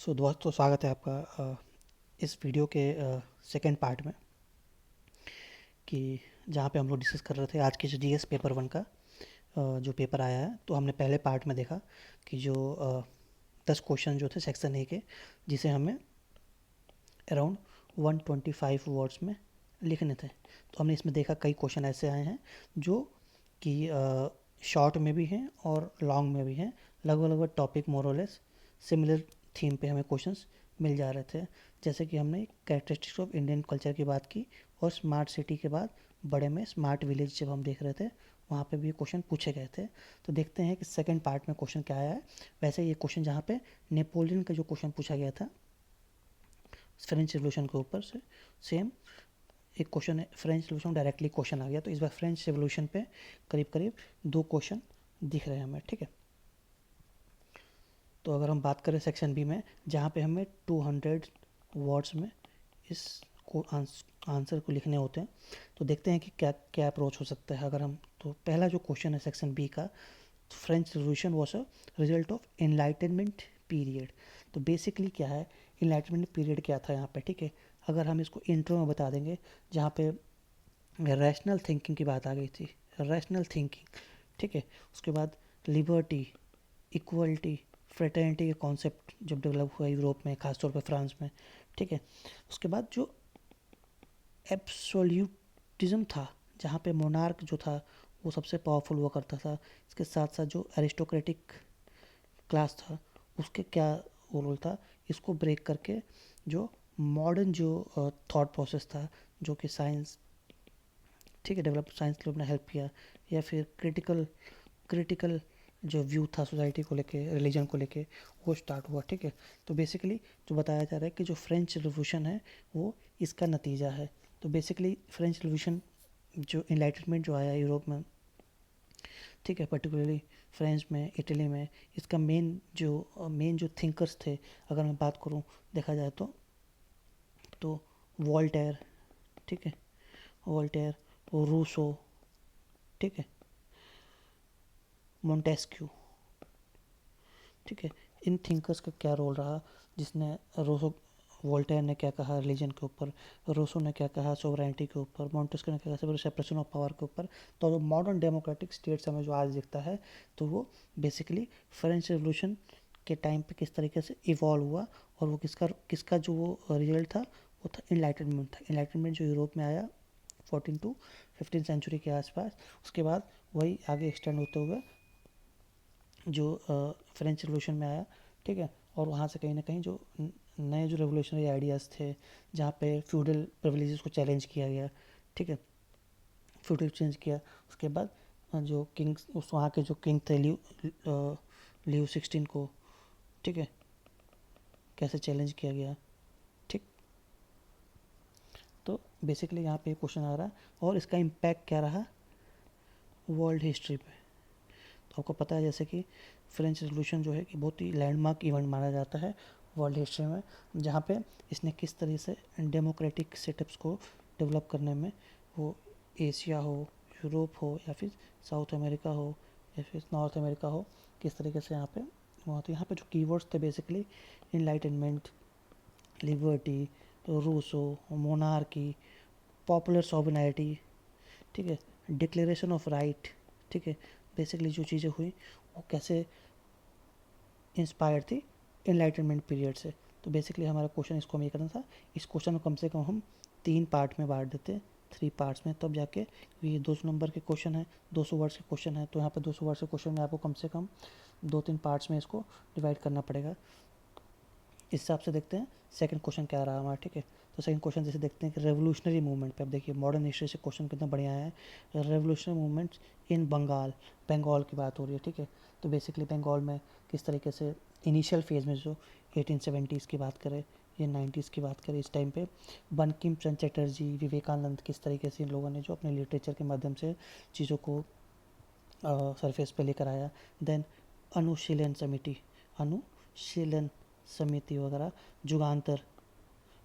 सो दोस्तों, स्वागत है आपका इस वीडियो के सेकंड पार्ट में, कि जहाँ पे हम लोग डिस्कस कर रहे थे आज के जो जीएस पेपर वन का जो पेपर आया है। तो हमने पहले पार्ट में देखा कि जो 10 क्वेश्चन जो थे सेक्शन ए के, जिसे हमें अराउंड 125 वर्ड्स में लिखने थे। तो हमने इसमें देखा कई क्वेश्चन ऐसे आए हैं जो कि शॉर्ट में भी हैं और लॉन्ग में भी हैं। लगभग लगभग टॉपिक मोरलेस सिमिलर थीम पे हमें क्वेश्चंस मिल जा रहे थे। जैसे कि हमने कैरेक्टरिस्टिक्स ऑफ इंडियन कल्चर की बात की, और स्मार्ट सिटी के बाद बड़े में स्मार्ट विलेज जब हम देख रहे थे, वहाँ पे भी क्वेश्चन पूछे गए थे। तो देखते हैं कि सेकंड पार्ट में क्वेश्चन क्या आया है। वैसे ये क्वेश्चन जहाँ पे नेपोलियन का जो क्वेश्चन पूछा गया था फ्रेंच रेवोल्यूशन के ऊपर से, सेम एक क्वेश्चन है फ्रेंच रेवोल्यूशन डायरेक्टली क्वेश्चन आ गया। तो इस बार फ्रेंच रेवोल्यूशन पे करीब करीब 2 क्वेश्चन दिख रहे हैं हमें, ठीक है। तो अगर हम बात करें सेक्शन बी में, जहाँ पे हमें 200 वर्ड्स में इस को आंसर को लिखने होते हैं, तो देखते हैं कि क्या क्या अप्रोच हो सकता है। अगर हम तो पहला जो क्वेश्चन है सेक्शन बी का, French revolution was a result of enlightenment period. तो बेसिकली क्या है, इनलाइटमेंट पीरियड क्या था यहाँ पे, ठीक है। अगर हम इसको इंट्रो में बता देंगे, जहाँ पे रैशनल थिंकिंग की बात आ गई थी, रैशनल थिंकिंग, ठीक है। उसके बाद लिबर्टी, इक्वलिटी, फ्रेटर्निटी के कॉन्सेप्ट जब डेवलप हुआ यूरोप में, खासतौर पर फ्रांस में, ठीक है। उसके बाद जो एब्सोल्यूटिज्म था, जहाँ पे मोनार्क जो था वो सबसे पावरफुल हुआ करता था। इसके साथ साथ जो एरिस्टोक्रेटिक क्लास था उसके क्या वो रोल था, इसको ब्रेक करके जो मॉडर्न जो थॉट प्रोसेस था, जो कि साइंस, ठीक है, डेवलप साइंस के लोग ने हेल्प किया, या फिर क्रिटिकल क्रिटिकल जो व्यू था सोसाइटी को लेके, रिलीजन को लेके, वो स्टार्ट हुआ, ठीक है। तो बेसिकली जो बताया जा रहा है कि जो फ्रेंच रिवॉल्यूशन है वो इसका नतीजा है। तो बेसिकली फ्रेंच रिवॉल्यूशन जो इनलाइटनमेंट जो आया यूरोप में, ठीक है, पर्टिकुलरली फ्रांस में, इटली में, इसका मेन जो थिंकर्स थे, अगर मैं बात करूं, देखा जाए तो वॉल्टेयर, ठीक है, वॉल्टेयर, रूसो, ठीक है, मोंटेस्क्यू, ठीक है। इन थिंकर्स का क्या रोल रहा, जिसने रोसो वोल्टेयर ने क्या कहा रिलीजन के ऊपर, रोसो ने क्या कहा सोवरेनिटी के ऊपर, मोंटेस्क्यू ने क्या कहा सेपरेशन ऑफ पावर के ऊपर। तो मॉडर्न डेमोक्रेटिक स्टेट्स हमें जो आज दिखता है, तो वो बेसिकली फ्रेंच रेवोल्यूशन के टाइम पे किस तरीके से इवॉल्व हुआ, और वो किसका किसका जो वो रिजल्ट था, वो था इनलाइटनमेंट था। इनलाइटनमेंट जो यूरोप में आया 14 टू 15 सेंचुरी के आसपास, उसके बाद वही आगे एक्सटेंड होते हुए जो फ्रेंच रिवॉल्यूशन में आया, ठीक है। और वहाँ से कहीं ना कहीं जो नए जो रेवोल्यूशनरी आइडियाज़ थे, जहाँ पे फ्यूडल प्रिविलेजेस को चैलेंज किया गया, ठीक है, फ्यूडल चेंज किया। उसके बाद जो किंग्स, उस वहाँ के जो किंग थे लियो 16 को, ठीक है, कैसे चैलेंज किया गया, ठीक। तो बेसिकली यहाँ पे क्वेश्चन आ रहा है, और इसका इम्पैक्ट क्या रहा वर्ल्ड हिस्ट्री पे। तो आपको पता है जैसे कि फ्रेंच रेवोल्यूशन जो है कि बहुत ही लैंडमार्क इवेंट माना जाता है वर्ल्ड हिस्ट्री में, जहाँ पे इसने किस तरह से डेमोक्रेटिक सेटअप्स को डेवलप करने में, वो एशिया हो, यूरोप हो, या फिर साउथ अमेरिका हो, या फिर नॉर्थ अमेरिका हो, किस तरीके से यहाँ पे वहाँ। तो यहाँ पे जो कीवर्ड्स थे basically enlightenment, liberty, Rousseau, monarchy, popular sovereignty, ठीक है, डिक्लेरेशन ऑफ राइट, ठीक है। बेसिकली जो चीज़ें हुई वो कैसे इंस्पायर थी एनलाइटनमेंट पीरियड से। तो बेसिकली हमारा क्वेश्चन इसको हमें करना था। इस क्वेश्चन को कम से कम हम 3 पार्ट में बांट देते, 3 पार्ट्स में, तब जाके ये 200 नंबर के क्वेश्चन है, 200 वर्ड्स के क्वेश्चन है। तो यहाँ पर 200 वर्ड्स के क्वेश्चन में आपको कम से कम 2-3 पार्ट्स में इसको डिवाइड करना पड़ेगा। इस हिसाब से देखते हैं सेकंड क्वेश्चन क्या रहा हमारा, ठीक है। तो सेकंड क्वेश्चन जैसे देखते हैं कि रेवोल्यूशनरी मूवमेंट पे, अब देखिए मॉडर्न हिस्ट्री से क्वेश्चन कितना बढ़िया है। Revolutionary movements in Bengal, Bengal की बात हो रही है, ठीक है। तो बेसिकली बंगाल में किस तरीके से इनिशियल फेज में जो 1870s की बात करें या 90s की बात करें, इस टाइम पे बंकिम चंद्र चटर्जी, विवेकानंद, किस तरीके से इन लोगों ने जो अपने लिटरेचर के माध्यम से चीज़ों को सरफेस पे लेकर आया। देन अनुशीलन समिति, अनुशीलन समिति वगैरह, जुगांतर,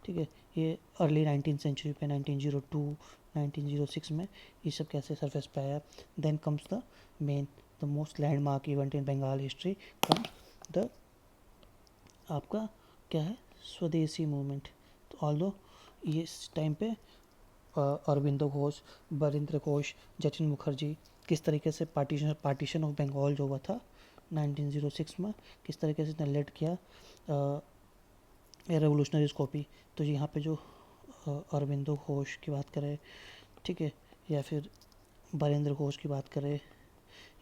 ठीक है, ये अर्ली 19 सेंचुरी पे 1902 1906 में ये सब कैसे सरफेस पे आया। Then comes the main, most landmark event in Bengal history, comes the आपका क्या है, स्वदेशी मूवमेंट। तो ऑल्दो ये इस टाइम पे अरविंदो घोष, बरिंद्र घोष, जतिन मुखर्जी किस तरीके से पार्टीशन ऑफ बंगाल जो हुआ था 1906 में, किस तरीके से इसने लेड किया रेवोल्यूशनरी कॉपी। तो यहाँ पे जो अरविंदो घोष की बात करें, ठीक है, या फिर बरिंद्र घोष की बात करें,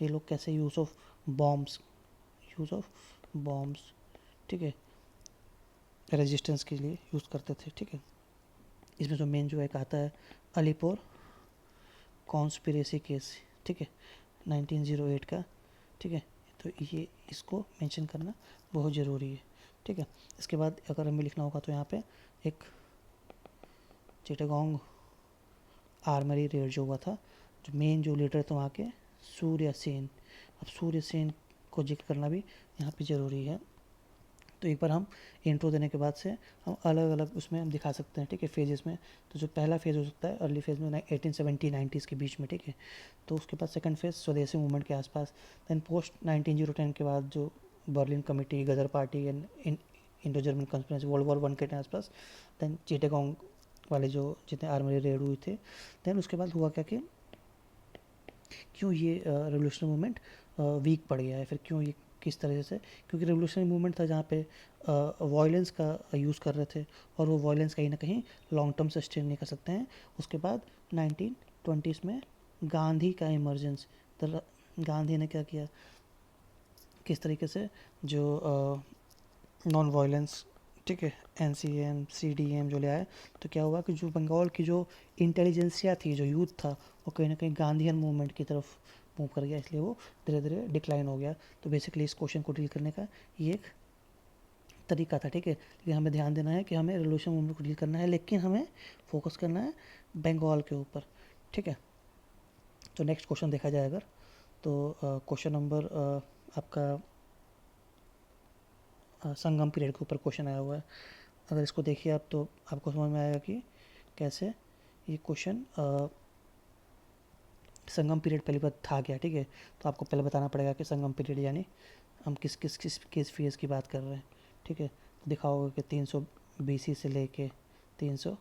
ये लोग कैसे यूज़ ऑफ बॉम्ब्स, ठीक है, रेजिस्टेंस के लिए यूज़ करते थे, ठीक है। इसमें जो मेन जो एक आता है अलीपुर कॉन्स्पिरेसी केस, ठीक है, 1908 का, ठीक है। तो ये इसको मेंशन करना बहुत ज़रूरी है, ठीक है। इसके बाद अगर हमें लिखना होगा तो यहाँ पे एक चिटागोंग आर्मरी रेड जो हुआ था, जो मेन जो लीडर थे वहाँ के सूर्य सेन। अब सूर्य सेन को जिक्र करना भी यहाँ पे ज़रूरी है। तो एक बार हम इंट्रो देने के बाद से हम अलग अलग उसमें हम दिखा सकते हैं, ठीक है, फेजेस में। तो जो पहला फेज़ हो सकता है अर्ली फेज़ में 1870-90s के बीच में, ठीक है। तो उसके बाद सेकंड फेज़ स्वदेशी मूवमेंट के आसपास, देन पोस्ट 1910 के बाद जो Berlin committee, Ghadar party and Indo German conference world war 1 के आसपास, देन चिटागोंग वाले जो जितने आर्मी रेड हुए थे। देन उसके बाद हुआ क्या कि क्यों ये रेवोल्यूशनरी मूवमेंट वीक पड़ गया है, फिर क्यों ये किस तरह से, क्योंकि रेवोल्यूशनरी मूवमेंट था जहाँ पे वायलेंस का यूज़ कर रहे थे, और वो वायलेंस कहीं ना कहीं लॉन्ग टर्म सस्टेन नहीं कर सकते हैं। उसके बाद 1920s में गांधी का इमरजेंस, तो गांधी ने क्या किया, किस तरीके से जो नॉन वायलेंस, ठीक है, NCM CDM जो ले आए। तो क्या हुआ कि जो बंगाल की जो इंटेलिजेंसिया थी, जो यूथ था, वो कहीं ना कहीं गांधीयन मूवमेंट की तरफ मूव कर गया, इसलिए वो धीरे धीरे डिक्लाइन हो गया। तो बेसिकली इस क्वेश्चन को डील करने का ये एक तरीका था, ठीक है। लेकिन हमें ध्यान देना है कि हमें रेवोल्यूशन मूवमेंट को डील करना है, लेकिन हमें फोकस करना है बंगाल के ऊपर, ठीक है। तो नेक्स्ट क्वेश्चन देखा जाए अगर, तो क्वेश्चन नंबर आपका संगम पीरियड के ऊपर क्वेश्चन आया हुआ है। अगर इसको देखिए आप तो आपको समझ में आएगा कि कैसे ये क्वेश्चन संगम पीरियड पहली बार था क्या, ठीक है। तो आपको पहले बताना पड़ेगा कि संगम पीरियड यानी हम किस फेज़ की बात कर रहे हैं, ठीक है। तो दिखा होगा कि 300 BC से लेके 300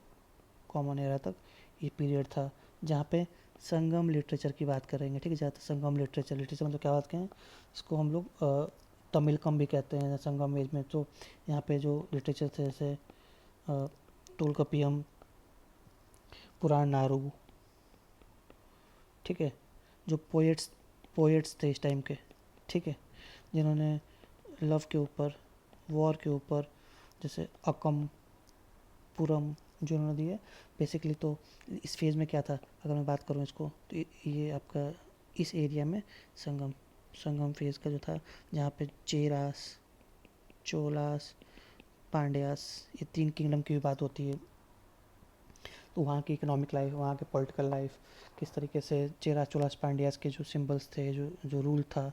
कॉमन एरा तक ये पीरियड था, जहाँ पे संगम लिटरेचर की बात करेंगे, ठीक है। जहाँ तक संगम लिटरेचर मतलब क्या बात करें, इसको हम लोग तमिलकम भी कहते हैं संगम एज में। तो यहाँ पे जो लिटरेचर थे जैसे टोलकपियम, पुराण नारू, ठीक है, जो पोएट्स थे इस टाइम के, ठीक है, जिन्होंने लव के ऊपर, वॉर के ऊपर, जैसे अकम पुरम जो उन्होंने दिए बेसिकली। तो इस फेज़ में क्या था, अगर मैं बात करूँ इसको, तो ये आपका इस एरिया में संगम फेज़ का जो था, जहाँ पे चेरास, चोलास, पांड्यास, ये 3 किंगडम की भी बात होती है। तो वहाँ की इकोनॉमिक लाइफ, वहाँ के पॉलिटिकल लाइफ, किस तरीके से चेरा चोलास पांड्यास के जो सिंबल्स थे, जो जो रूल था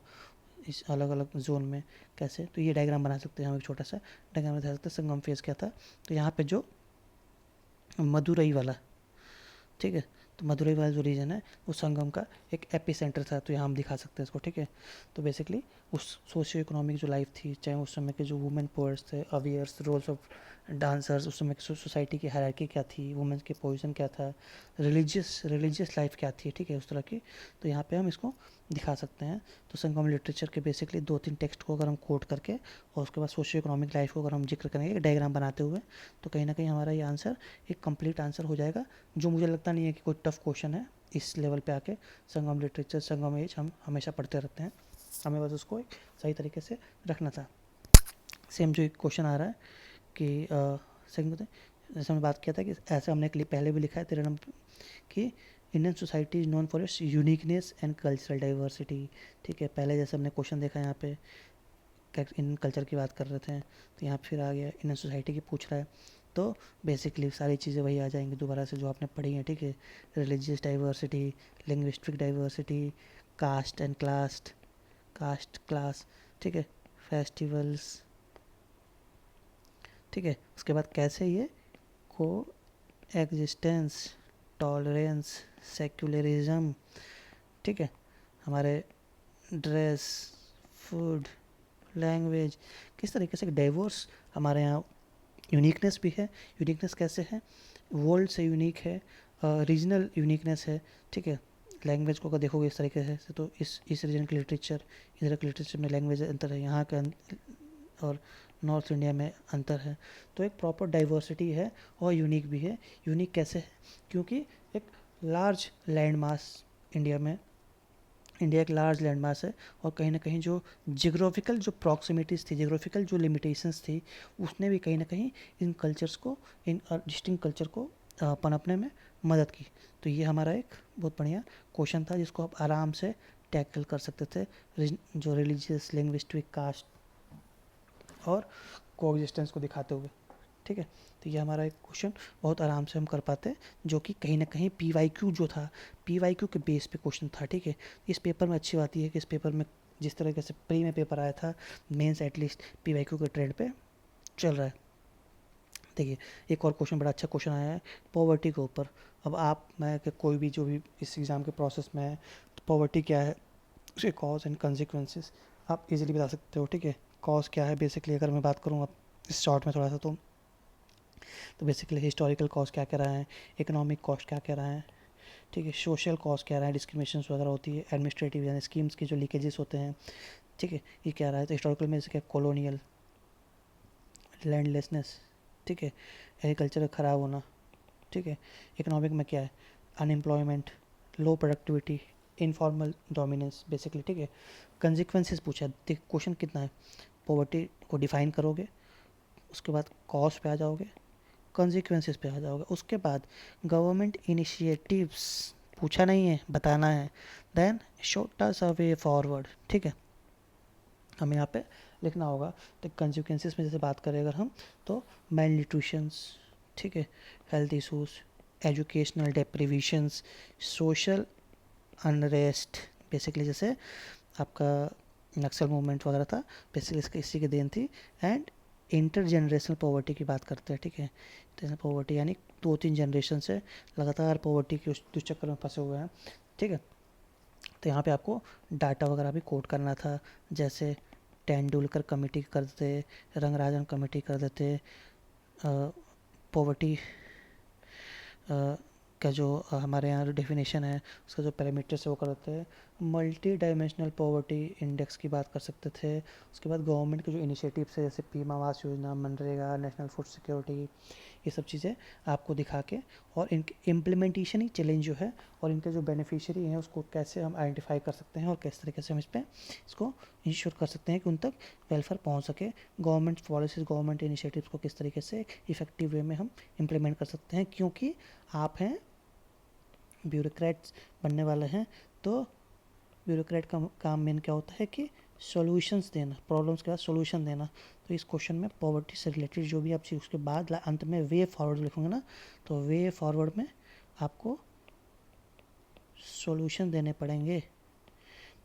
इस अलग अलग जोन में कैसे। तो ये डायग्राम बना सकते हैं हम, एक छोटा सा डायग्राम बना सकते हैं संगम फेज़ क्या था। तो यहाँ पे जो मदुरई वाला, ठीक है, तो मदुरई वाला जो रीजन है वो संगम का एक एपी सेंटर था। तो यहाँ हम दिखा सकते हैं इसको, ठीक है। तो बेसिकली उस सोशियो इकोनॉमिक जो लाइफ थी, चाहे उस समय के जो वुमेन पोएट्स थे, अवियर्स, रोल्स ऑफ डांसर्स, उस समय की सोसाइटी की हायरार्की क्या थी, वुमेन्स के पोजीशन क्या था, रिलीजियस लाइफ क्या थी, ठीक है, उस तरह की। तो यहाँ पे हम इसको दिखा सकते हैं। तो संगम लिटरेचर के बेसिकली 2-3 टेक्स्ट को अगर हम कोट करके और उसके बाद सोशियो इकोनॉमिक लाइफ को अगर हम जिक्र करेंगे एक डायग्राम बनाते हुए, तो कहीं ना कहीं हमारा ये आंसर एक कंप्लीट आंसर हो जाएगा, जो मुझे लगता नहीं है कि कोई टफ क्वेश्चन है इस लेवल पे आके। संगम लिटरेचर, संगम एज हम हमेशा पढ़ते रहते हैं, हमें बस उसको एक सही तरीके से रखना था। सेम जो एक क्वेश्चन आ रहा है कि सेकंड जैसे हमने बात किया था कि ऐसा हमने पहले भी लिखा है 13 नंबर कि Indian society is known for its uniqueness and cultural diversity, ठीक है। पहले जैसे हमने क्वेश्चन देखा यहाँ पे इंडियन कल्चर की बात कर रहे थे, तो यहाँ फिर आ गया इंडियन सोसाइटी की पूछ रहा है। तो बेसिकली सारी चीज़ें वही आ जाएंगी दोबारा से जो आपने पढ़ी हैं, ठीक है। Religious diversity, linguistic diversity, caste and class, ठीक है, फेस्टिवल्स, ठीक है। उसके बाद कैसे ये को एग्जिस्टेंस, टॉलरेंस, सेक्युलरिज्म, ठीक है, हमारे ड्रेस, फूड, लैंग्वेज, किस तरीके से डाइवर्स हमारे यहाँ यूनिकनेस भी है। यूनिकनेस कैसे है? वर्ल्ड से यूनिक है, रीजनल यूनिकनेस है, ठीक है। लैंग्वेज को अगर देखोगे इस तरीके से तो इस रीजन के लिटरेचर, इधर के लिटरेचर में लैंग्वेज अंतर है, यहाँ का और नॉर्थ इंडिया में अंतर है। तो एक प्रॉपर डाइवर्सिटी है और यूनिक भी है। यूनिक कैसे है? क्योंकि एक लार्ज लैंड मास इंडिया में, इंडिया एक लार्ज लैंड मास है, और कहीं ना कहीं जो जियोग्राफिकल जो प्रॉक्सिमिटीज़ थी, जियोग्राफिकल जो लिमिटेशंस थी, उसने भी कहीं ना कहीं इन कल्चर्स को, इन डिस्टिंक्ट कल्चर को पनपने में मदद की। तो ये हमारा एक बहुत बढ़िया क्वेश्चन था जिसको आप आराम से टैकल कर सकते थे, जो रिलीजियस, लिंग्विस्टिक, कास्ट और कोएग्जिस्टेंस को दिखाते हुए, ठीक है। तो ये हमारा एक क्वेश्चन बहुत आराम से हम कर पाते, जो कि कहीं ना कहीं PYQ जो था, PYQ के बेस पे क्वेश्चन था, ठीक है। इस पेपर में अच्छी बात यह है कि इस पेपर में जिस तरीके से प्री में पेपर आया था, मेंस एटलीस्ट PYQ के ट्रेंड पे चल रहा है। देखिए एक और क्वेश्चन, बड़ा अच्छा क्वेश्चन आया है पॉवर्टी के ऊपर। अब आप, मैं कि कोई भी जो भी इस एग्ज़ाम के प्रोसेस में है, तो पॉवर्टी क्या है, उसके कॉज एंड कंसिक्वेंसेस आप इजीली बता सकते हो, ठीक है। कॉज क्या है बेसिकली, अगर मैं बात करूँ अब इस शॉर्ट में थोड़ा सा, तो बेसिकली हिस्टोरिकल कॉस्ट क्या कह रहा है, इकोनॉमिक कॉस्ट क्या कह रहा है, ठीक है, सोशल कॉस्ट क्या रहा है, डिस्क्रिमिनेशन वगैरह होती है, एडमिनिस्ट्रेटिव यानी स्कीम्स के जो लीकेजेस होते हैं, ठीक है, ये क्या रहा है। तो हिस्टोरिकल में जैसे क्या, कॉलोनियल, लैंडलेसनेस, ठीक है, एग्रीकल्चर का ख़राब होना, ठीक है। इकोनॉमिक में क्या है, अनएम्प्लॉयमेंट, लो प्रोडक्टिविटी, इनफॉर्मल डोमिनेंस बेसिकली, ठीक है। कंसिक्वेंसेस पूछा, देख क्वेश्चन कितना है, पॉवर्टी को डिफाइन करोगे, उसके बाद कॉस्ट पे आ जाओगे, कॉन्सिक्वेंसेस पे आ जाओगे, उसके बाद गवर्नमेंट इनिशिएटिव्स पूछा नहीं है, बताना है, देन शॉर्ट सा वे फॉरवर्ड, ठीक है, हमें यहाँ पे लिखना होगा। तो कॉन्सिक्वेंसेस में जैसे बात करें अगर हम, तो मेल न्यूट्रिशंस, ठीक है, health issues, educational deprivations, social unrest, basically जैसे आपका नक्सल मूवमेंट वगैरह था, बेसिकली इसका इसी की देन थी। एंड इंटर जनरेशनल पॉवर्टी की बात करते हैं, ठीक है। तो पॉवर्टी यानी 2-3 जनरेशन से लगातार पॉवर्टी के उस दुष्चक्र में फंसे हुए हैं, ठीक है। तो यहाँ पे आपको डाटा वगैरह भी कोड करना था, जैसे तेंदुलकर कमेटी कर देते, रंगराजन कमेटी कर देते, पॉवर्टी का जो हमारे यहाँ डेफिनेशन है उसका जो पैरामीटर्स है वो कर देते हैं। मल्टी डायमेंशनल पॉवर्टी इंडेक्स की बात कर सकते थे। उसके बाद गवर्नमेंट के जो इनिशिएटिव्स है जैसे PM Awas Yojana, MNREGA, national food security, ये सब चीज़ें आपको दिखा के, और इनके इम्प्लीमेंटेशन ही चैलेंज जो है, और इनके जो बेनिफिशियरी हैं उसको कैसे हम आइडेंटिफाई कर सकते हैं, और किस तरीके से हम इसको इंश्योर कर सकते हैं कि उन तक वेलफेयर पहुंच सके। गवर्नमेंट पॉलिसीज़, गवर्नमेंट इनिशिएटिव्स को किस तरीके से इफेक्टिव वे में हम इम्प्लीमेंट कर सकते हैं, क्योंकि आप हैं ब्यूरोक्रेट्स बनने वाले हैं। तो ब्यूरोक्रेट का काम मेन क्या होता है कि सॉल्यूशंस देना, प्रॉब्लम्स के बाद सॉल्यूशन देना। तो इस क्वेश्चन में पॉवर्टी से रिलेटेड जो भी आप चीज़, उसके बाद अंत में वे फॉरवर्ड लिखोगे ना, तो वे फॉरवर्ड में आपको सॉल्यूशन देने पड़ेंगे,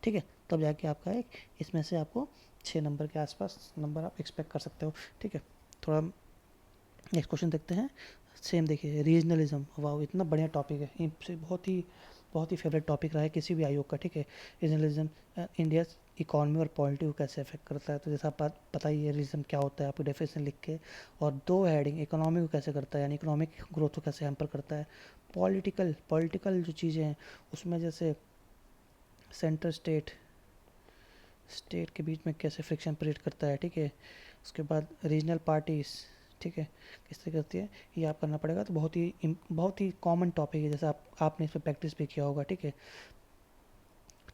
ठीक है। तब जाके आपका एक, इसमें से आपको 6 नंबर के आसपास नंबर आप एक्सपेक्ट कर सकते हो, ठीक है। थोड़ा नेक्स्ट क्वेश्चन देखते हैं। सेम देखिए, रीजनलिज्म, वाह इतना बढ़िया टॉपिक है, इनसे बहुत ही फेवरेट टॉपिक रहा है किसी भी आयोग का, ठीक है। रीजनलिज्म इंडिया इकॉनमी और पॉलिटी को कैसे अफेक्ट करता है। तो जैसा आप पता ही है रीजन क्या होता है, आपको डेफिनेशन लिख के, और 2 हेडिंग, इकोनॉमी को कैसे करता है यानी इकोनॉमिक ग्रोथ को कैसे हैम्पर करता है, पॉलिटिकल जो चीज़ें हैं उसमें जैसे सेंटर स्टेट के बीच में कैसे फ्रिक्शन क्रिएट करता है, ठीक है। उसके बाद रीजनल पार्टीज, ठीक है, किस तरह करती है, ये आप करना पड़ेगा। तो बहुत ही कॉमन टॉपिक है, जैसे आपने इस पर प्रैक्टिस भी किया होगा, ठीक है,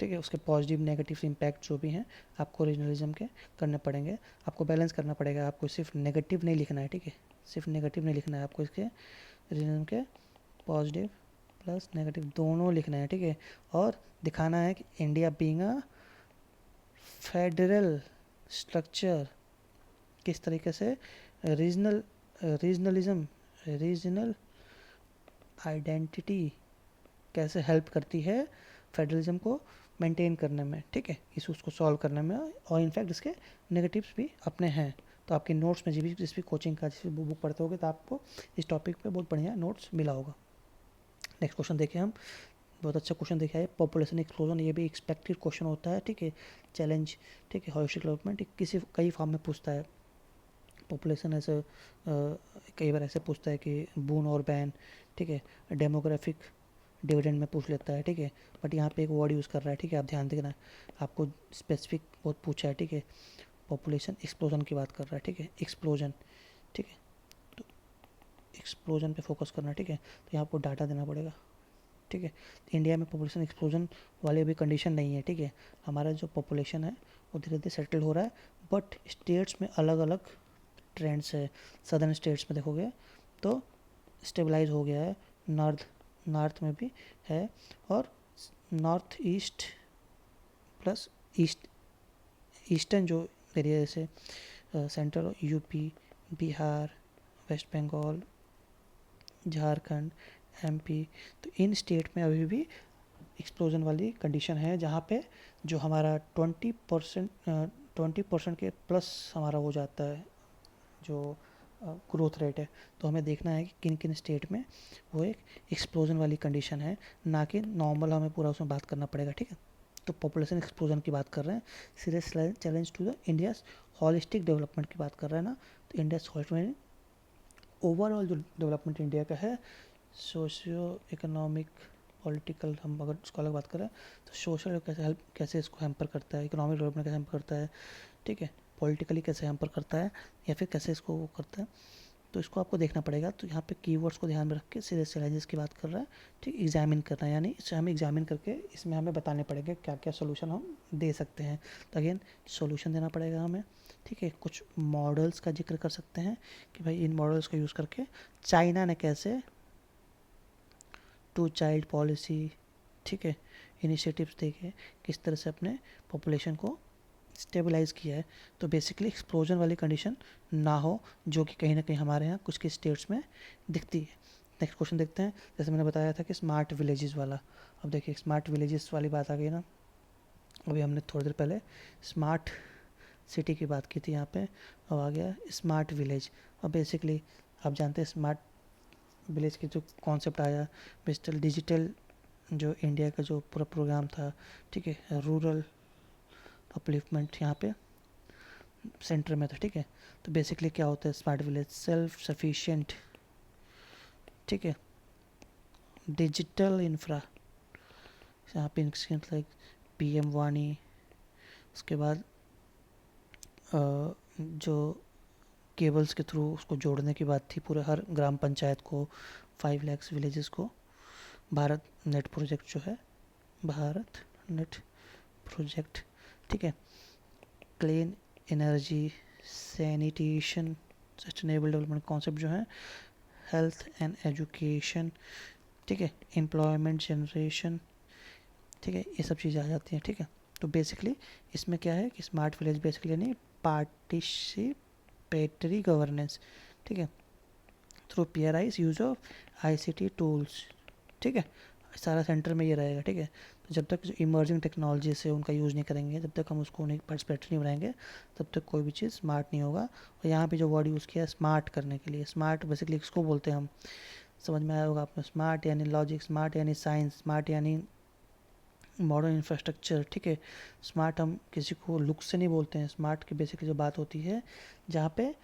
ठीक है। उसके पॉजिटिव नेगेटिव इम्पैक्ट जो भी हैं आपको रीजनलिज्म के करने पड़ेंगे। आपको बैलेंस करना पड़ेगा, आपको सिर्फ नेगेटिव नहीं लिखना है, ठीक है, सिर्फ नेगेटिव नहीं लिखना है, आपको इसके रीजनलिज्म के पॉजिटिव प्लस नेगेटिव दोनों लिखना है, ठीक है। और दिखाना है कि India being a federal structure किस तरीके से रीजनलिज्म, रीजनल आइडेंटिटी कैसे हेल्प करती है फेडरलिज्म को मेंटेन करने में, ठीक है, इस उसको सॉल्व करने में। और इनफैक्ट इसके नेगेटिव्स भी अपने हैं। तो आपके नोट्स में जिस भी कोचिंग का जिस भी बुक पढ़ते होगे तो आपको इस टॉपिक पे बहुत बढ़िया नोट्स मिला होगा। नेक्स्ट क्वेश्चन देखें हम, बहुत अच्छा क्वेश्चन देखा है, पॉपुलेशन एक्सप्लोजन, ये भी एक्सपेक्टेड क्वेश्चन होता है, ठीक है। चैलेंज, ठीक है, होलिस्टिक डेवलपमेंट किसी कई फॉर्म में पूछता है। पॉपुलेशन ऐसे कई बार ऐसे पूछता है कि बून और बैन, ठीक है, डेमोग्राफिक डिविडेंड में पूछ लेता है, ठीक है, बट यहाँ पे एक वर्ड यूज़ कर रहा है, ठीक है, आप ध्यान देना, आपको स्पेसिफिक बहुत पूछा है, ठीक है, पॉपुलेशन एक्सप्लोजन की बात कर रहा है, ठीक है, एक्सप्लोजन, ठीक है, तो एक्सप्लोजन पे फोकस करना, ठीक है, तो यहाँ आपको डाटा देना पड़ेगा, ठीक है। तो इंडिया में पॉपुलेशन एक्सप्लोजन वाली अभी कंडीशन नहीं है, ठीक है, हमारा जो पॉपुलेशन है वो धीरे धीरे सेटल हो रहा है, बट स्टेट्स में अलग अलग ट्रेंड्स है। सदर्न स्टेट्स में देखोगे तो स्टेबलाइज हो गया है, नॉर्थ में भी है, और नॉर्थ ईस्ट प्लस ईस्टर्न जो एरिया जैसे central UP, Bihar, west Bengal, Jharkhand, MP, तो इन स्टेट में अभी भी एक्सप्लोजन वाली कंडीशन है, जहाँ पे जो हमारा 20% के प्लस हमारा हो जाता है जो ग्रोथ रेट है। तो हमें देखना है कि किन किन स्टेट में वो एक एक्सप्लोजन वाली कंडीशन है, ना कि नॉर्मल हमें पूरा उसमें बात करना पड़ेगा, ठीक है। तो पॉपुलेशन एक्सप्लोजन की बात कर रहे हैं, serious challenge to the India's holistic development की बात कर रहे हैं ना, तो इंडिया हॉलिस्टिक ओवरऑल जो डेवलपमेंट इंडिया का है, सोशियो इकोनॉमिक पॉलिटिकल, हम अगर उसको अलग बात करें तो सोशल कैसे इसको हैम्पर करता है, इकोनॉमिक डेवलपमेंट कैसे हैम्पर करता है, ठीक है, पॉलिटिकली कैसे हैम्पर करता है, या फिर कैसे इसको वो करता है, तो इसको आपको देखना पड़ेगा। तो यहाँ पे कीवर्ड्स को ध्यान में रख के सीरियस चैलेंजेस की बात कर रहा है, ठीक, एग्जामिन करना है, यानी इसे हमें एग्जामिन करके इसमें हमें बताने पड़ेंगे क्या क्या सोल्यूशन हम दे सकते हैं। तो अगेन सोल्यूशन देना पड़ेगा हमें, ठीक है। कुछ मॉडल्स का जिक्र कर सकते हैं कि भाई इन मॉडल्स को यूज़ करके चाइना ने कैसे 2 चाइल्ड पॉलिसी, ठीक है, इनिशिएटिव्स देके किस तरह से अपने पॉपुलेशन को स्टेबलाइज किया है। तो बेसिकली एक्सप्लोजन वाली कंडीशन ना हो, जो कि कहीं ना कहीं हमारे यहाँ कुछ के स्टेट्स में दिखती है। नेक्स्ट क्वेश्चन देखते हैं, जैसे मैंने बताया था कि स्मार्ट विलेजेस वाला, अब देखिए स्मार्ट विलेजेस वाली बात आ गई ना, अभी हमने थोड़ी देर पहले स्मार्ट सिटी की बात की थी, यहाँ पे अब आ गया स्मार्ट विलेज। अब बेसिकली आप जानते हैं स्मार्ट विलेज के जो कॉन्सेप्ट आया, डिजिटल जो इंडिया का जो पूरा प्रोग्राम था, ठीक है, रूरल अपलिफ्टमेंट यहाँ पे सेंटर में था, ठीक है। तो बेसिकली क्या होता है स्मार्ट विलेज, सेल्फ सफिशिएंट, ठीक है, डिजिटल इंफ्रा, यहाँ पे लाइक पीएम वाणी, उसके बाद जो केबल्स के थ्रू उसको जोड़ने की बात थी पूरे हर ग्राम पंचायत को, 5 लाख विलेजेस को, भारत नेट प्रोजेक्ट जो है, भारत नेट प्रोजेक्ट, ठीक है, clean energy, sanitation, sustainable development concept जो है, हेल्थ एंड एजुकेशन, ठीक है, एम्प्लॉयमेंट जनरेशन, ठीक है, ये सब चीज़ें आ जाती हैं, ठीक है। तो बेसिकली इसमें क्या है कि स्मार्ट विलेज बेसिकली यानी पार्टिसिपेटरी गवर्नेंस, ठीक है, through PRIs use of ICT tools, ठीक है, सारा सेंटर में ये रहेगा, ठीक है। तो जब तक जो इमर्जिंग टेक्नोलॉजी से उनका यूज़ नहीं करेंगे, जब तक हम उसको उन्हें पार्टिसिपेटरी नहीं बनाएंगे, तब तक कोई भी चीज़ स्मार्ट नहीं होगा। और यहाँ पे जो वर्ड यूज़ किया है स्मार्ट करने के लिए, स्मार्ट बेसिकली इसको बोलते हैं हम, समझ में आया होगा आपको, स्मार्ट यानी लॉजिक, स्मार्ट यानी साइंस, स्मार्ट यानी मॉडर्न इंफ्रास्ट्रक्चर, ठीक है। स्मार्ट हम किसी को लुक से नहीं बोलते हैं, स्मार्ट की बेसिकली जो बात होती है जहाँ पे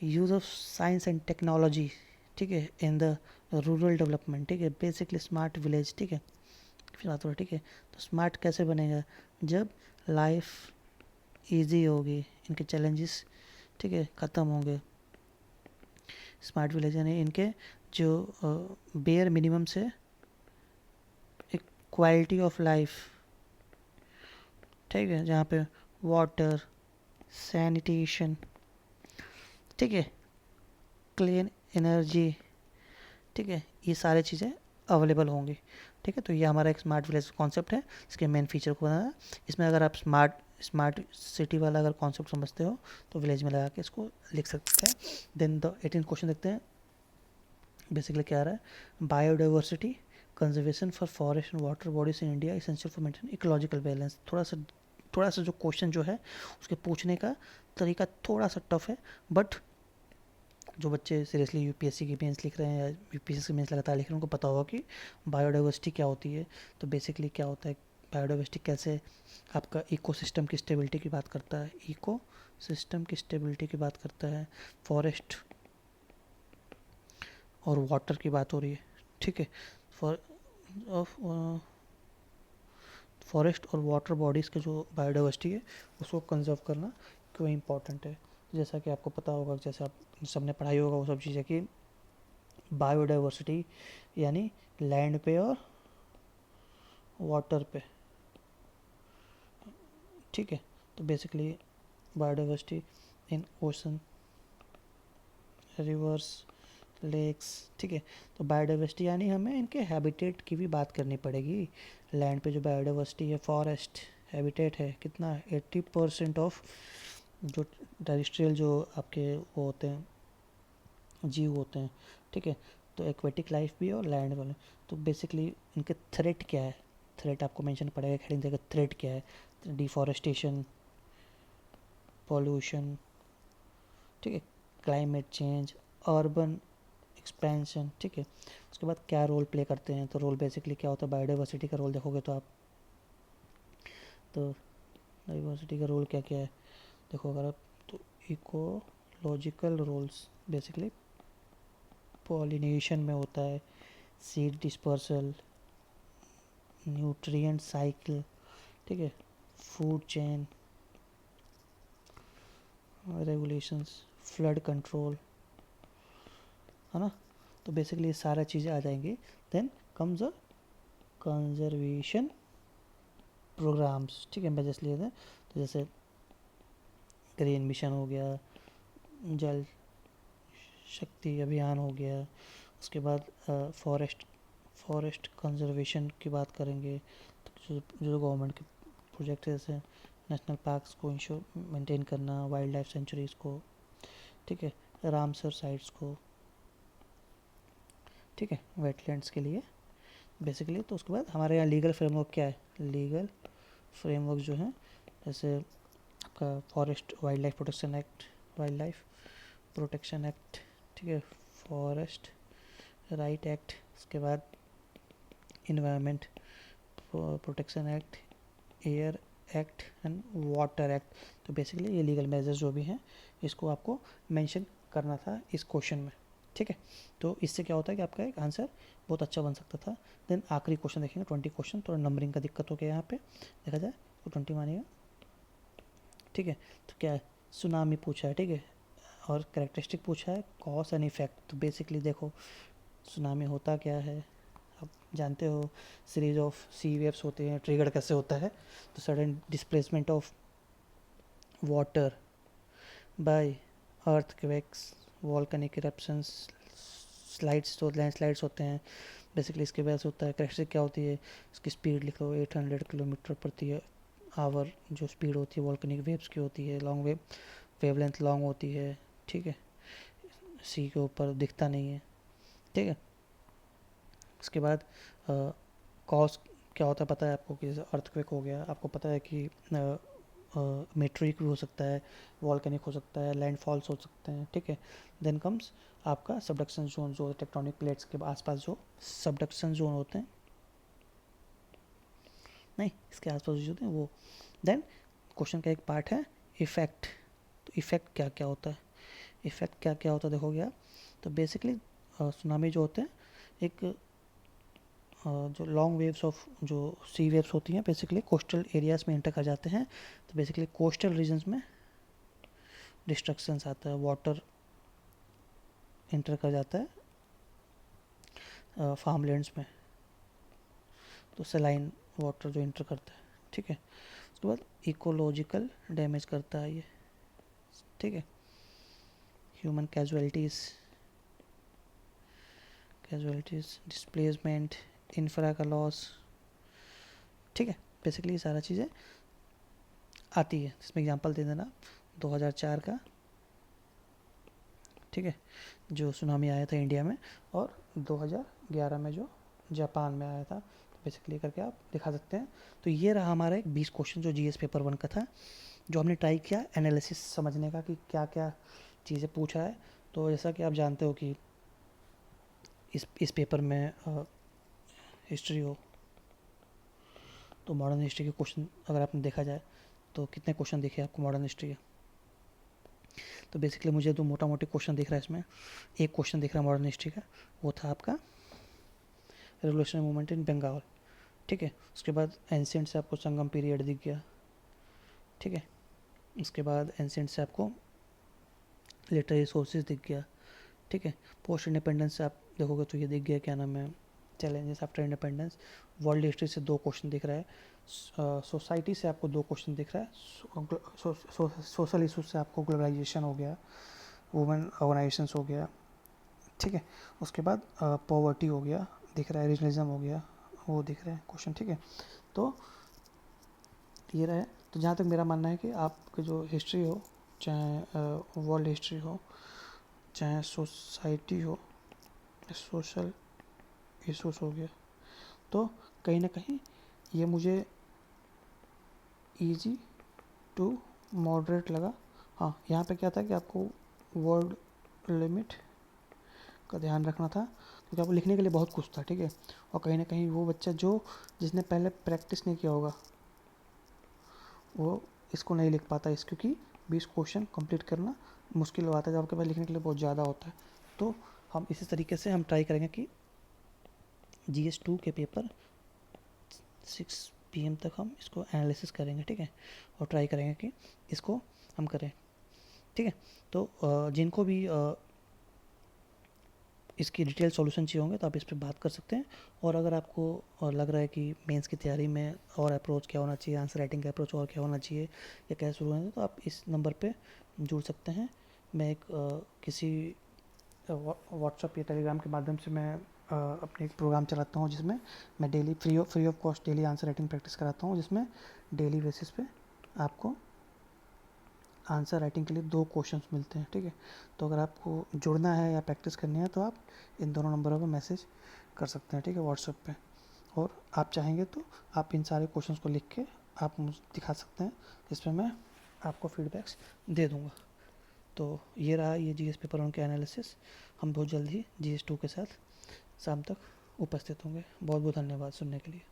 use of science and technology, ठीक है, इन द रूरल डेवलपमेंट, ठीक है, बेसिकली स्मार्ट विलेज, ठीक है, फिर बात हो, ठीक है। तो स्मार्ट कैसे बनेगा, जब लाइफ इजी होगी, इनके चैलेंजेस, ठीक है, ख़त्म होंगे। स्मार्ट विलेज यानी इनके जो बेयर मिनिमम से एक क्वालिटी ऑफ लाइफ, ठीक है, जहाँ पे वाटर, सैनिटेशन, ठीक है, क्लीन एनर्जी, ठीक है, ये सारी चीज़ें अवेलेबल होंगी, ठीक है। तो ये हमारा एक स्मार्ट विलेज कॉन्सेप्ट है, इसके मेन फीचर को बनाना। इसमें अगर आप स्मार्ट सिटी वाला अगर कॉन्सेप्ट समझते हो तो विलेज में लगा के इसको लिख सकते हैं। देन द 18th क्वेश्चन देखते हैं, बेसिकली क्या आ रहा है, biodiversity conservation for forest and water bodies in India essential for maintain ecological balance. थोड़ा सा जो क्वेश्चन जो है उसके पूछने का तरीका थोड़ा सा टफ है, बट जो बच्चे सीरियसली यूपीएससी की मेंस लिख रहे हैं या यूपीएससी की मेंस लगातार लिख रहे हैं उनको पता होगा कि बायोडाइवर्सिटी क्या होती है। तो बेसिकली क्या होता है, बायोडाइवर्सिटी कैसे आपका इकोसिस्टम की स्टेबिलिटी की बात करता है, इको सिस्टम की स्टेबिलिटी की बात करता है, फॉरेस्ट और वाटर की बात हो रही है, ठीक है। फॉर ऑफ फॉरेस्ट और वाटर बॉडीज़ के जो बायोडाइवर्सिटी है उसको कंजर्व करना क्यों इम्पोर्टेंट है। जैसा कि आपको पता होगा, जैसे आप सबने पढ़ाई होगा वो सब चीज़ें, कि बायोडाइवर्सिटी यानी लैंड पे और वाटर पे, ठीक है। तो basically biodiversity in ocean, rivers, lakes, ठीक है। तो बायोडाइवर्सिटी यानी हमें इनके हैबिटेट की भी बात करनी पड़ेगी। लैंड पे जो बायोडाइवर्सिटी है, फॉरेस्ट हैबिटेट है कितना, 80% ऑफ जो टेरेस्ट्रियल जो आपके वो होते हैं, जीव होते हैं, ठीक है। तो एक्वेटिक लाइफ भी और लैंड वाले। तो बेसिकली इनके थ्रेट क्या है, थ्रेट आपको मेंशन पड़ेगा हेडिंग देगा, थ्रेट क्या है, डिफॉरेस्टेशन, पॉल्यूशन, ठीक है, क्लाइमेट चेंज, अर्बन एक्सपेंशन, ठीक है। उसके बाद क्या रोल प्ले करते हैं, तो रोल बेसिकली क्या होता है, बायोडाइवर्सिटी का रोल देखोगे तो आप, तो डाइवर्सिटी का रोल क्या क्या है देखो अगर आप, तो इकोलॉजिकल रोल्स बेसिकली पॉलिनेशन में होता है, सीड डिस्पर्सल, न्यूट्रिएंट साइकिल, ठीक है, food chain regulations, flood control, है ना। तो बेसिकली ये सारा चीज़ें आ जाएंगी। Then comes a conservation programs, ठीक है, मैं जैसे लिए थे, तो जैसे ग्रीन मिशन हो गया, जल शक्ति अभियान हो गया, उसके बाद फॉरेस्ट कंजर्वेशन की बात करेंगे, तो जो गवर्नमेंट के प्रोजेक्ट है, जैसे नेशनल पार्क्स को इंश्योर मेंटेन करना, वाइल्ड लाइफ सेंचुरीज़ को, ठीक है, रामसर साइट्स को, ठीक है, वेटलैंड्स के लिए बेसिकली। तो उसके बाद हमारे यहाँ लीगल फ्रेमवर्क क्या है, लीगल फ्रेमवर्क जो है, जैसे आपका forest wild life protection act, wild life protection act, ठीक है, फॉरेस्ट राइट एक्ट, उसके बाद environment protection act, air act and water act. तो बेसिकली ये लीगल मेजर्स जो भी हैं इसको आपको मेंशन करना था इस क्वेश्चन में, ठीक है। तो इससे क्या होता है कि आपका एक आंसर बहुत अच्छा बन सकता था। देन आखिरी क्वेश्चन देखेंगे 20 क्वेश्चन, थोड़ा नंबरिंग का दिक्कत हो गया यहाँ पे, देखा जाए तो 20 मानिएगा, ठीक है। तो क्या है, सुनामी पूछा है, ठीक है, और कैरेक्टरिस्टिक पूछा है, कॉज एंड इफेक्ट। तो बेसिकली देखो सुनामी होता क्या है, आप जानते हो, सीरीज ऑफ सी वेव्स होते हैं, ट्रिगर कैसे होता है, तो sudden displacement of water bye earthquakes, volcanic eruptions, slides, तो लैंडस्लाइड्स होते हैं, बेसिकली इसके वजह से होता है। कैरेक्टरिस्टिक क्या होती है, इसकी स्पीड लिख लो 800 किलोमीटर प्रति आवर, जो स्पीड होती है वॉल्केनिक वेव्स की होती है, लॉन्ग वेवलेंथ लॉन्ग होती है, ठीक है, सी के ऊपर दिखता नहीं है, ठीक है। उसके बाद कॉज क्या होता है पता है आपको, कि अर्थक्वेक हो गया, आपको पता है कि मेट्रिक भी हो सकता है, वॉल्केनिक हो सकता है, लैंडफॉल्स हो सकते हैं, ठीक है। देन कम्स आपका सबडक्शन जोन, जो टेक्टोनिक प्लेट्स के आसपास जो सबडक्शन जोन होते हैं, नहीं इसके आसपास जो होते हैं वो। देन क्वेश्चन का एक पार्ट है इफेक्ट, तो इफेक्ट क्या क्या होता है, इफेक्ट क्या क्या होता है देखोगे आप। तो बेसिकली सुनामी जो होते हैं, एक जो लॉन्ग वेव्स ऑफ जो सी वेव्स होती हैं बेसिकली कोस्टल एरियाज में इंटर कर जाते हैं, तो बेसिकली कोस्टल रीजन्स में डिस्ट्रक्शंस आता है, वाटर इंटर कर जाता है फार्मलैंड्स में, तो सलाइन वाटर जो इंटर करता है, ठीक है। उसके बाद इकोलॉजिकल डैमेज करता है ये, ठीक है, ह्यूमन कैजुअलिटीज़, डिस्प्लेसमेंट, इंफ्रा का लॉस, ठीक है। बेसिकली ये सारा चीज़ें आती है, जिसमें एग्जांपल दे देना 2004 का, ठीक है, जो सुनामी आया था इंडिया में, और 2011 में जो जापान में आया था। तो बेसिकली करके आप दिखा सकते हैं। तो ये रहा हमारा एक 20 क्वेश्चन जो जीएस पेपर 1 का था, जो हमने ट्राई किया एनालिसिस समझने का कि क्या क्या चीज़ें पूछा है। तो जैसा कि आप जानते हो कि इस पेपर में हिस्ट्री हो, तो मॉडर्न हिस्ट्री के क्वेश्चन अगर आपने देखा जाए तो कितने क्वेश्चन दिखे आपको मॉडर्न हिस्ट्री के? तो बेसिकली मुझे जो मोटा मोटी क्वेश्चन दिख रहा है इसमें, एक क्वेश्चन दिख रहा है मॉडर्न हिस्ट्री का, वो था आपका रेवोल्यूशनरी मूवमेंट इन बंगाल, ठीक है। उसके बाद एंशिएंट से आपको संगम पीरियड दिख गया, ठीक है। उसके बाद एंशिएंट से आपको लिटरेरी सोर्सेज दिख गया, ठीक है। पोस्ट इंडिपेंडेंस से आप देखोगे तो ये दिख गया, क्या नाम है, challenges after independence. World history से 2 क्वेश्चन दिख रहा है। सोसाइटी से आपको 2 क्वेश्चन दिख रहा है। सोशल इशूज से आपको ग्लोबलाइजेशन हो गया, वुमेन ऑर्गेनाइजेशंस हो गया, ठीक है। उसके बाद पॉवर्टी हो गया दिख रहा है, रीजनलिज्म हो गया, वो दिख रहे हैं क्वेश्चन, ठीक है। तो ये रहे। तो जहाँ तक मेरा मानना है कि आपकी जो हिस्ट्री हो, चाहे वर्ल्ड हिस्ट्री हो, चाहे सोसाइटी हो, सोशल इशूज हो गया, तो कहीं ना कहीं ये मुझे इजी टू मॉडरेट लगा। हाँ, यहाँ पे क्या था कि आपको वर्ड लिमिट का ध्यान रखना था, क्योंकि आपको लिखने के लिए बहुत कुछ था, ठीक है। और कहीं ना कहीं वो बच्चा जिसने पहले प्रैक्टिस नहीं किया होगा वो इसको नहीं लिख पाता, क्योंकि 20 क्वेश्चन कंप्लीट करना मुश्किल हो आता है जब आपके पास लिखने के लिए बहुत ज़्यादा होता है। तो हम इसी तरीके से हम ट्राई करेंगे कि GS2 के पेपर 6 PM तक हम इसको एनालिसिस करेंगे, ठीक है। और ट्राई करेंगे कि इसको हम करें, ठीक है। तो जिनको भी इसकी डिटेल सॉल्यूशन चाहिए होंगे तो आप इस पर बात कर सकते हैं। और अगर आपको लग रहा है कि मेंस की तैयारी में और अप्रोच क्या होना चाहिए, आंसर राइटिंग का अप्रोच और क्या होना चाहिए या कैसे शुरू होना है, तो आप इस नंबर पे जुड़ सकते हैं। मैं एक किसी व्हाट्सअप या टेलीग्राम के माध्यम से मैं अपने एक प्रोग्राम चलाता हूँ, जिसमें मैं daily free of cost daily answer writing practice कराता हूँ, जिसमें डेली बेसिस पे आपको आंसर राइटिंग के लिए 2 क्वेश्चंस मिलते हैं, ठीक है। तो अगर आपको जुड़ना है या प्रैक्टिस करनी है तो आप इन दोनों नंबरों पर मैसेज कर सकते हैं, ठीक है, व्हाट्सएप पे। और आप चाहेंगे तो आप इन सारे क्वेश्चंस को लिख के आप मुझे दिखा सकते हैं, जिस पर मैं आपको फीडबैक्स दे दूँगा। तो ये रहा ये GS पेपर 1 के एनालिसिस। हम बहुत जल्द ही GS2 के साथ शाम तक उपस्थित होंगे। बहुत बहुत धन्यवाद सुनने के लिए।